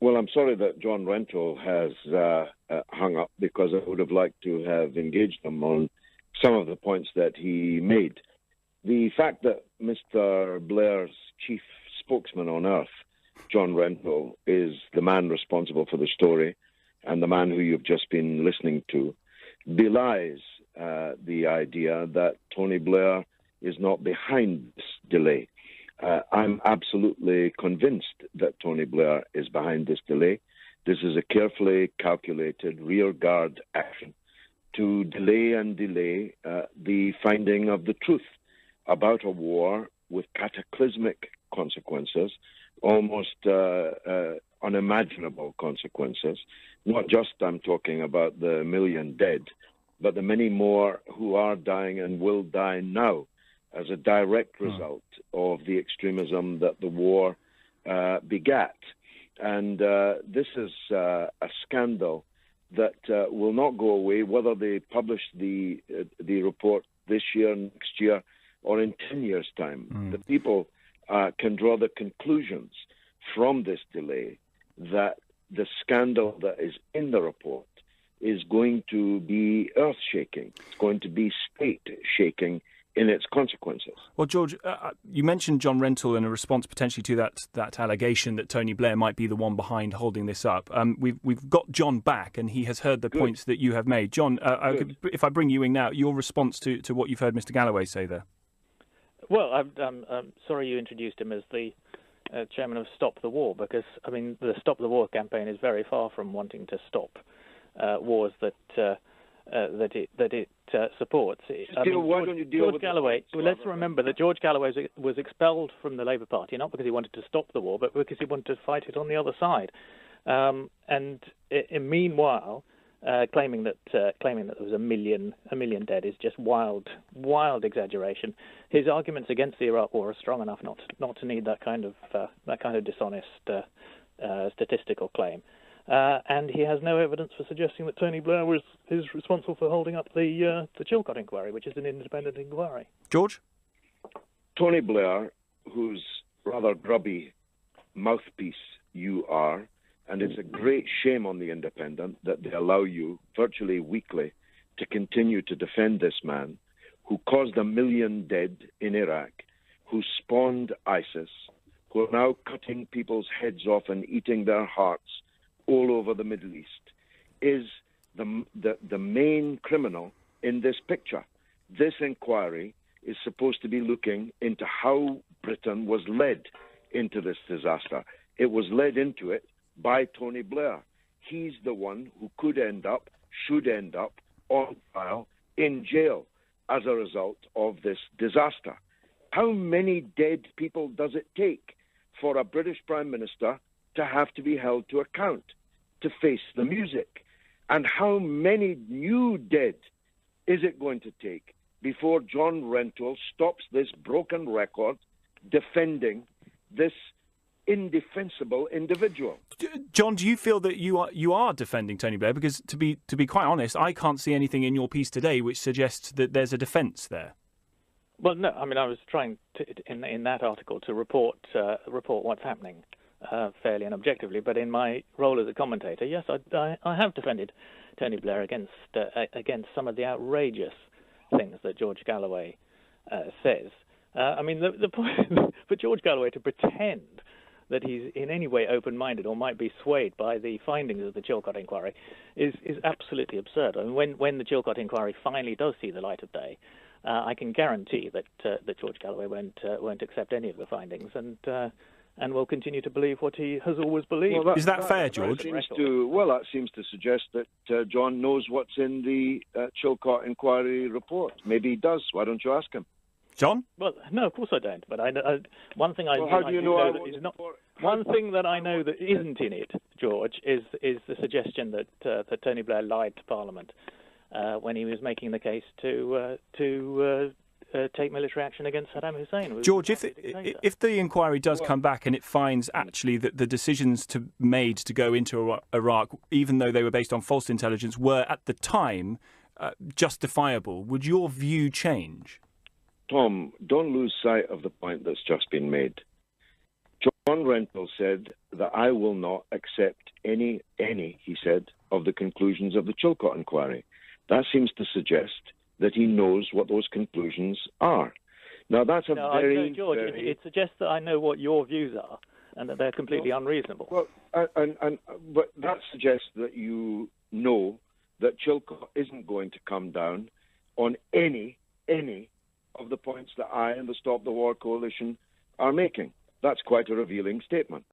Well, I'm sorry that John Rentoul has hung up, because I would have liked to have engaged him on some of the points that he made. The fact that Mr. Blair's chief spokesman on earth, John Rentoul, is the man responsible for the story and the man who you've just been listening to, belies the idea that Tony Blair is not behind this delay. I'm absolutely convinced that Tony Blair is behind this delay. This is a carefully calculated rearguard action to delay the finding of the truth about a war with cataclysmic consequences, almost unimaginable consequences. Not just, I'm talking about the 1 million dead, but the many more who are dying and will die now as a direct result of the extremism that the war begat. And this is a scandal that will not go away, whether they publish the report this year, next year, or in 10 years' time. The people can draw the conclusions from this delay that the scandal that is in the report is going to be earth-shaking. It's going to be state-shaking in its consequences. Well, George, you mentioned John Rentoul in a response potentially to that allegation that Tony Blair might be the one behind holding this up. We've got John back, and he has heard the points that you have made. John, if I bring you in now, your response to what you've heard Mr. Galloway say there. Well, I'm sorry you introduced him as the chairman of Stop the War, because, I mean, the Stop the War campaign is very far from wanting to stop wars that it supports. Why don't you deal George with Galloway? Well, let's remember that George Galloway was expelled from the Labour Party not because he wanted to stop the war, but because he wanted to fight it on the other side. Meanwhile, claiming that there was a million dead is just wild exaggeration. His arguments against the Iraq War are strong enough not to need that kind of dishonest statistical claim. And he has no evidence for suggesting that Tony Blair is responsible for holding up the Chilcott Inquiry, which is an independent inquiry. George? Tony Blair, whose rather grubby mouthpiece you are, and it's a great shame on the Independent that they allow you virtually weekly to continue to defend this man who caused 1 million dead in Iraq, who spawned ISIS, who are now cutting people's heads off and eating their hearts all over the Middle East, is the main criminal in this picture. This inquiry is supposed to be looking into how Britain was led into this disaster. It was led into it by Tony Blair. He's the one who should end up on trial in jail as a result of this disaster. How many dead people does it take for a British Prime Minister to have to be held to account, to face the music? And how many new dead is it going to take before John Rentoul stops this broken record defending this indefensible individual? John, do you feel that you are defending Tony Blair? Because to be quite honest, I can't see anything in your piece today which suggests that there's a defence there. Well, no. I mean, I was trying to, in that article to report what's happening fairly and objectively. But in my role as a commentator, yes, I have defended Tony Blair against some of the outrageous things that George Galloway says. I mean, the point for George Galloway to pretend that he's in any way open-minded or might be swayed by the findings of the Chilcott Inquiry is absolutely absurd. I mean, when the Chilcott Inquiry finally does see the light of day, I can guarantee that George Galloway won't accept any of the findings and will continue to believe what he has always believed. Well, is that fair, George? That seems to suggest that John knows what's in the Chilcott Inquiry report. Maybe he does. Why don't you ask him? John? Well, no, of course I don't. But one thing one thing that I know that isn't in it, George, is the suggestion that Tony Blair lied to Parliament when he was making the case to take military action against Saddam Hussein. George, if the inquiry does come back and it finds actually that the decisions made to go into Iraq, even though they were based on false intelligence, were at the time justifiable, would your view change? Tom, don't lose sight of the point that's just been made. John John Rentoul said that I will not accept any, he said, of the conclusions of the Chilcott Inquiry. That seems to suggest that he knows what those conclusions are. Now, that's George, it suggests that I know what your views are and that they're completely unreasonable. Well, but that suggests that you know that Chilcott isn't going to come down on any of the points that I and the Stop the War Coalition are making. That's quite a revealing statement.